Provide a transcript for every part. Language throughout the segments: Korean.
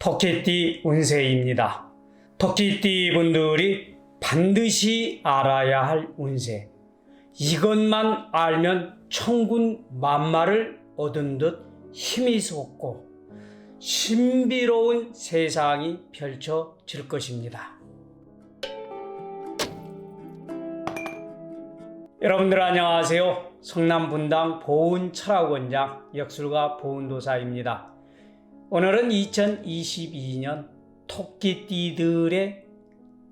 토끼띠 운세입니다. 토끼띠 분들이 반드시 알아야 할 운세. 이것만 알면 천군 만마를 얻은 듯 힘이 솟고 신비로운 세상이 펼쳐질 것입니다. 여러분들 안녕하세요. 성남분당 보훈철학원장 역술가 보훈도사입니다. 오늘은 2022년 토끼띠들의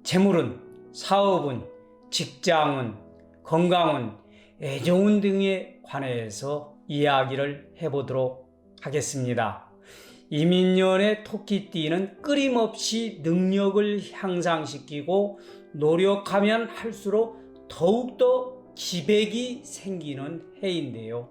재물운, 사업운, 직장운, 건강운, 애정운 등에 관해서 이야기를 해보도록 하겠습니다. 이민년의 토끼띠는 끊임없이 능력을 향상시키고 노력하면 할수록 더욱더 기백이 생기는 해인데요.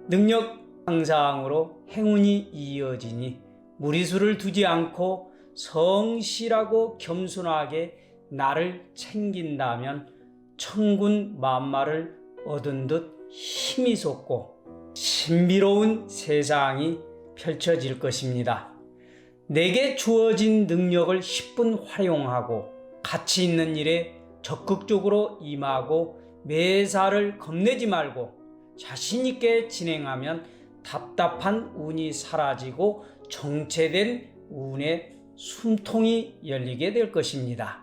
능력 향상으로 행운이 이어지니 무리수를 두지 않고 성실하고 겸손하게 나를 챙긴다면 천군 만마를 얻은 듯 힘이 솟고 신비로운 세상이 펼쳐질 것입니다. 내게 주어진 능력을 10분 활용하고 가치 있는 일에 적극적으로 임하고 매사를 겁내지 말고 자신 있게 진행하면 답답한 운이 사라지고 정체된 운의 숨통이 열리게 될 것입니다.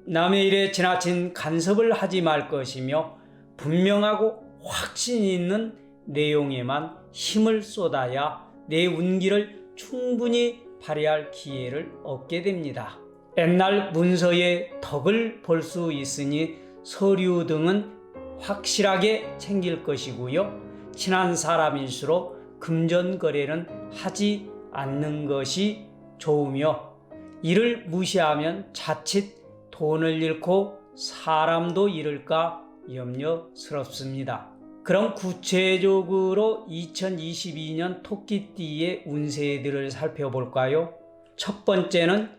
남의 일에 지나친 간섭을 하지 말 것이며 분명하고 확신 있는 내용에만 힘을 쏟아야 내 운기를 충분히 발휘할 기회를 얻게 됩니다. 옛날 문서의 덕을 볼 수 있으니 서류 등은 확실하게 챙길 것이고요. 친한 사람일수록 금전거래는 하지 않는 것이 좋으며 이를 무시하면 자칫 돈을 잃고 사람도 잃을까 염려스럽습니다. 그럼 구체적으로 2022년 토끼띠의 운세들을 살펴볼까요? 첫 번째는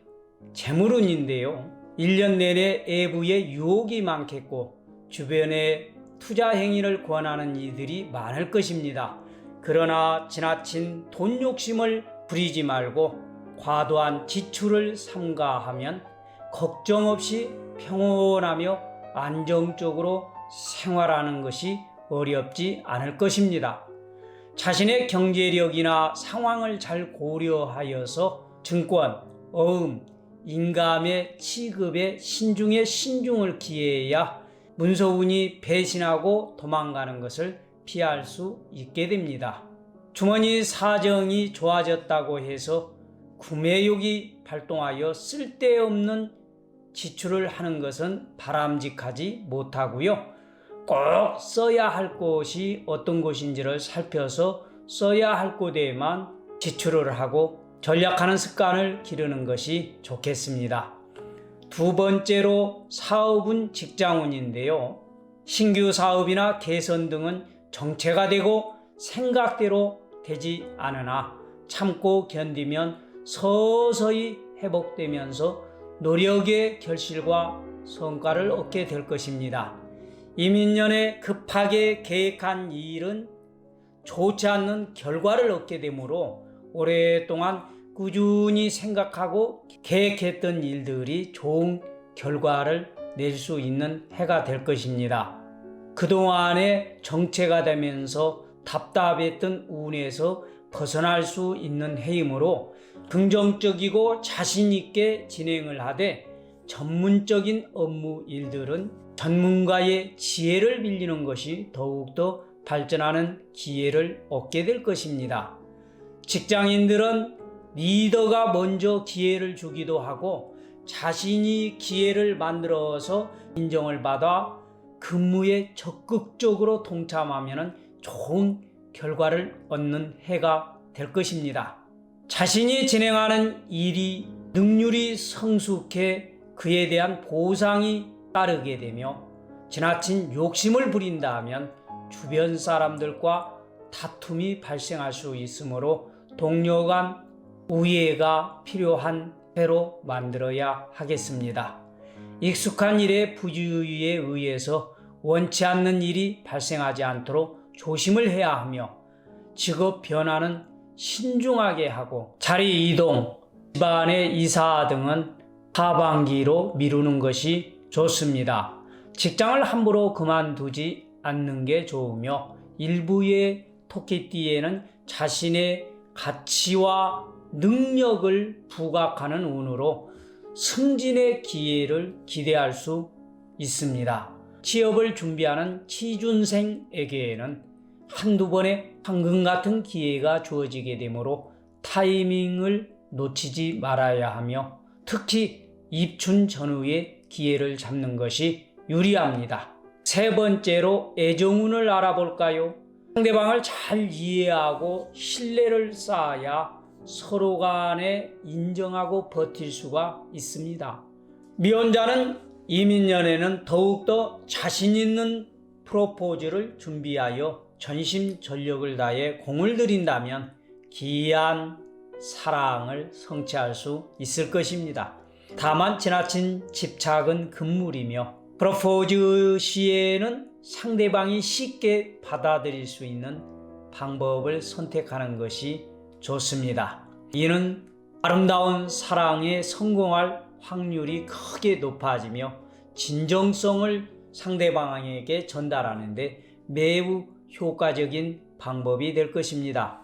재물운인데요. 1년 내내 애부의 유혹이 많겠고 주변에 투자 행위를 권하는 이들이 많을 것입니다. 그러나 지나친 돈 욕심을 부리지 말고 과도한 지출을 삼가하면 걱정 없이 평온하며 안정적으로 생활하는 것이 어렵지 않을 것입니다. 자신의 경제력이나 상황을 잘 고려하여서 증권, 어음, 인감의 취급에 신중을 기해야 문서운이 배신하고 도망가는 것을 피할 수 있게 됩니다. 주머니 사정이 좋아졌다고 해서 구매욕이 발동하여 쓸데없는 지출을 하는 것은 바람직하지 못하고요. 꼭 써야 할 곳이 어떤 곳인지를 살펴서 써야 할 곳에만 지출을 하고 전략하는 습관을 기르는 것이 좋겠습니다. 두 번째로 사업운, 직장운인데요. 신규 사업이나 개선 등은 정체가 되고 생각대로 되지 않으나 참고 견디면 서서히 회복되면서 노력의 결실과 성과를 얻게 될 것입니다. 이민년에 급하게 계획한 일은 좋지 않는 결과를 얻게 되므로 오랫동안 꾸준히 생각하고 계획했던 일들이 좋은 결과를 낼 수 있는 해가 될 것입니다. 그동안에 정체가 되면서 답답했던 운에서 벗어날 수 있는 해이므로 긍정적이고 자신 있게 진행을 하되 전문적인 업무 일들은 전문가의 지혜를 빌리는 것이 더욱더 발전하는 기회를 얻게 될 것입니다. 직장인들은 리더가 먼저 기회를 주기도 하고 자신이 기회를 만들어서 인정을 받아 근무에 적극적으로 동참하면 좋은 결과를 얻는 해가 될 것입니다. 자신이 진행하는 일이 능률이 성숙해 그에 대한 보상이 따르게 되며 지나친 욕심을 부린다면 주변 사람들과 다툼이 발생할 수 있으므로 동료 간 우애가 필요한 해로 만들어야 하겠습니다. 익숙한 일의 부주의에 의해서 원치 않는 일이 발생하지 않도록 조심을 해야 하며 직업 변화는 신중하게 하고 자리 이동, 집안의 이사 등은 하반기로 미루는 것이 좋습니다. 직장을 함부로 그만두지 않는 게 좋으며 일부의 토끼띠에는 자신의 가치와 능력을 부각하는 운으로 승진의 기회를 기대할 수 있습니다. 취업을 준비하는 취준생에게는 한두 번의 황금 같은 기회가 주어지게 되므로 타이밍을 놓치지 말아야 하며 특히 입춘 전후에 기회를 잡는 것이 유리합니다. 세 번째로 애정운을 알아볼까요? 상대방을 잘 이해하고 신뢰를 쌓아야 서로 간에 인정하고 버틸 수가 있습니다. 미혼자는 이민년에는 더욱더 자신 있는 프로포즈를 준비하여 전심전력을 다해 공을 들인다면 귀한 사랑을 성취할 수 있을 것입니다. 다만 지나친 집착은 금물이며 프로포즈 시에는 상대방이 쉽게 받아들일 수 있는 방법을 선택하는 것이 좋습니다. 이는 아름다운 사랑에 성공할 확률이 크게 높아지며 진정성을 상대방에게 전달하는데 매우 효과적인 방법이 될 것입니다.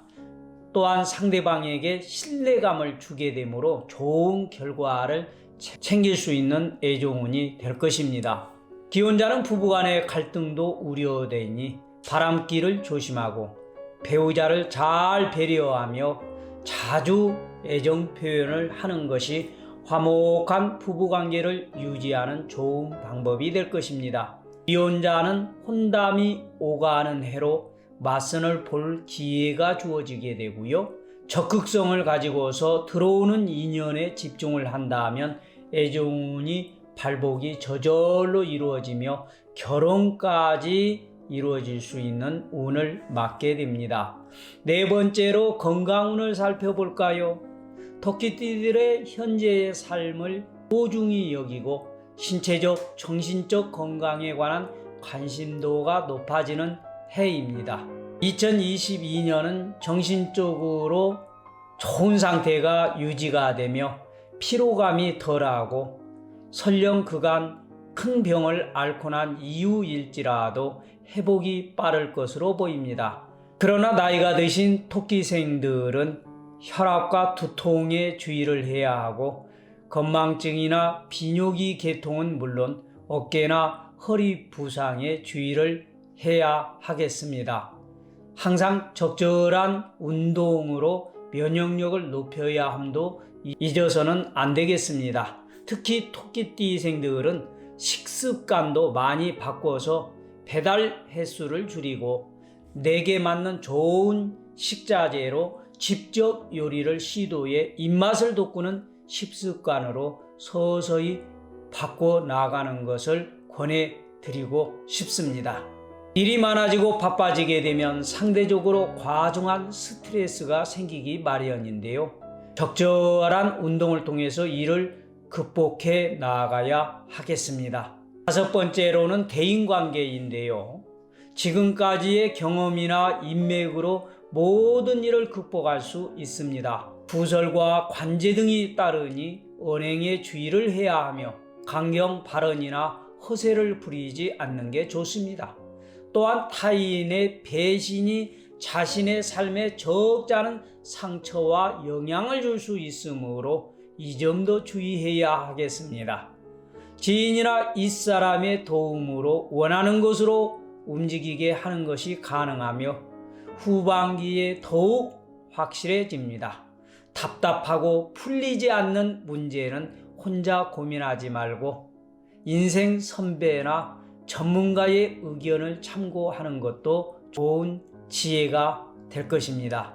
또한 상대방에게 신뢰감을 주게 되므로 좋은 결과를 챙길 수 있는 애정운이 될 것입니다. 기혼자는 부부간의 갈등도 우려되니 바람길을 조심하고 배우자를 잘 배려하며 자주 애정 표현을 하는 것이 화목한 부부관계를 유지하는 좋은 방법이 될 것입니다. 기혼자는 혼담이 오가는 해로 맞선을 볼 기회가 주어지게 되고요. 적극성을 가지고서 들어오는 인연에 집중을 한다면 애정운이 발복이 저절로 이루어지며 결혼까지 이루어질 수 있는 운을 맞게 됩니다. 네 번째로 건강운을 살펴볼까요? 토끼띠들의 현재의 삶을 소중히 여기고 신체적, 정신적 건강에 관한 관심도가 높아지는 해입니다. 2022년은 정신적으로 좋은 상태가 유지가 되며 피로감이 덜하고 설령 그간 큰 병을 앓고 난 이후일지라도 회복이 빠를 것으로 보입니다. 그러나 나이가 드신 토끼생들은 혈압과 두통에 주의를 해야 하고 건망증이나 비뇨기 계통은 물론 어깨나 허리 부상에 주의를 해야 하겠습니다. 항상 적절한 운동으로 면역력을 높여야 함도 잊어서는 안 되겠습니다. 특히 토끼띠생들은 식습관도 많이 바꿔서 배달 횟수를 줄이고 내게 맞는 좋은 식자재로 직접 요리를 시도해 입맛을 돋구는 식습관으로 서서히 바꿔 나가는 것을 권해드리고 싶습니다. 일이 많아지고 바빠지게 되면 상대적으로 과중한 스트레스가 생기기 마련인데요. 적절한 운동을 통해서 이를 극복해 나아가야 하겠습니다. 다섯 번째로는 대인관계인데요. 지금까지의 경험이나 인맥으로 모든 일을 극복할 수 있습니다. 부설과 관제 등이 따르니 언행에 주의를 해야 하며 강경 발언이나 허세를 부리지 않는 게 좋습니다. 또한 타인의 배신이 자신의 삶에 적지 않은 상처와 영향을 줄 수 있으므로 이 점도 주의해야 하겠습니다. 지인이나 윗사람의 도움으로 원하는 것으로 움직이게 하는 것이 가능하며 후반기에 더욱 확실해집니다. 답답하고 풀리지 않는 문제는 혼자 고민하지 말고 인생 선배나 전문가의 의견을 참고하는 것도 좋은 지혜가 될 것입니다.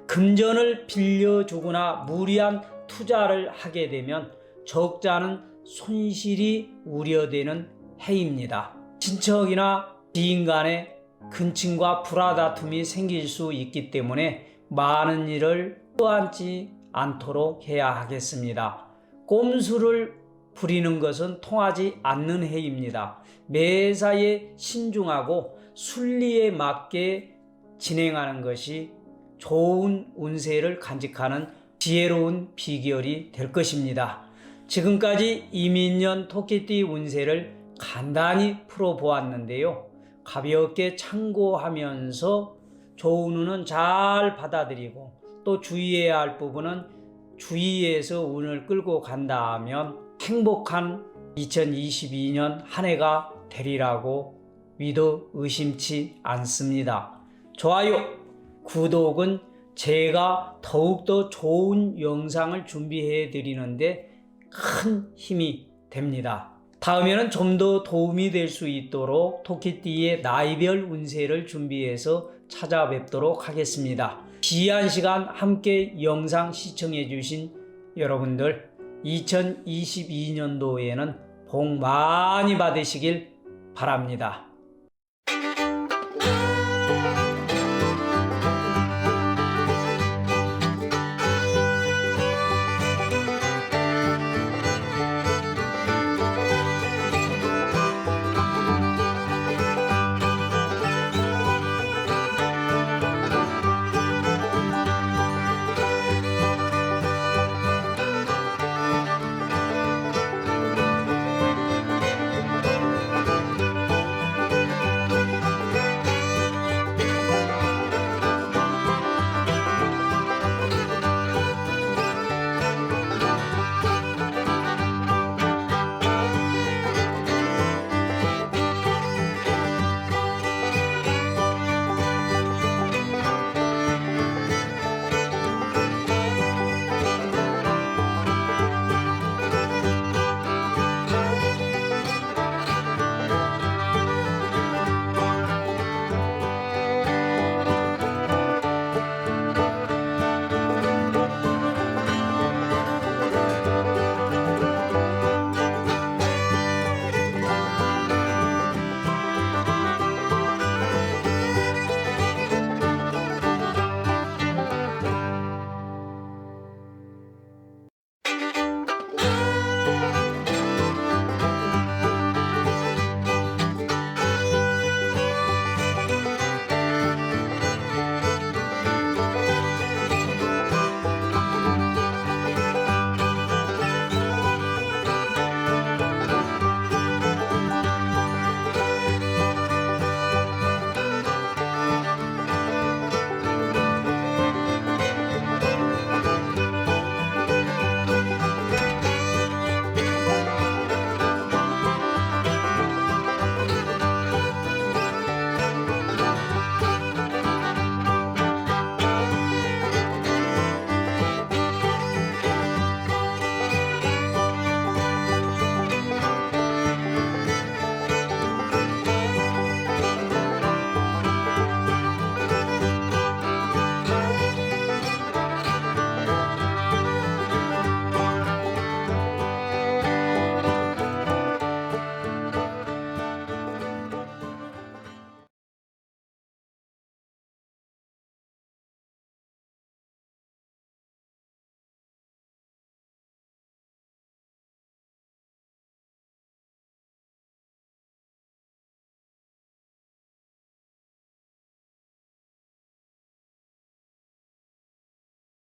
금전을 빌려주거나 무리한 투자를 하게 되면 적지 않은 손실이 우려되는 해입니다. 친척이나 지인 간의 근친과 불화다툼이 생길 수 있기 때문에 많은 일을 떠안지 않도록 해야 하겠습니다. 꼼수를 부리는 것은 통하지 않는 해입니다. 매사에 신중하고 순리에 맞게 진행하는 것이 좋은 운세를 간직하는 지혜로운 비결이 될 것입니다. 지금까지 이민년 토끼띠 운세를 간단히 풀어보았는데요. 가볍게 참고하면서 좋은 운은 잘 받아들이고 또 주의해야 할 부분은 주의해서 운을 끌고 간다면 행복한 2022년 한 해가 되리라고 믿어 의심치 않습니다. 좋아요, 구독은 제가 더욱더 좋은 영상을 준비해 드리는데 큰 힘이 됩니다. 다음에는 좀 더 도움이 될 수 있도록 토끼띠의 나이별 운세를 준비해서 찾아뵙도록 하겠습니다. 귀한 시간 함께 영상 시청해 주신 여러분들 2022년도에는 복 많이 받으시길 바랍니다.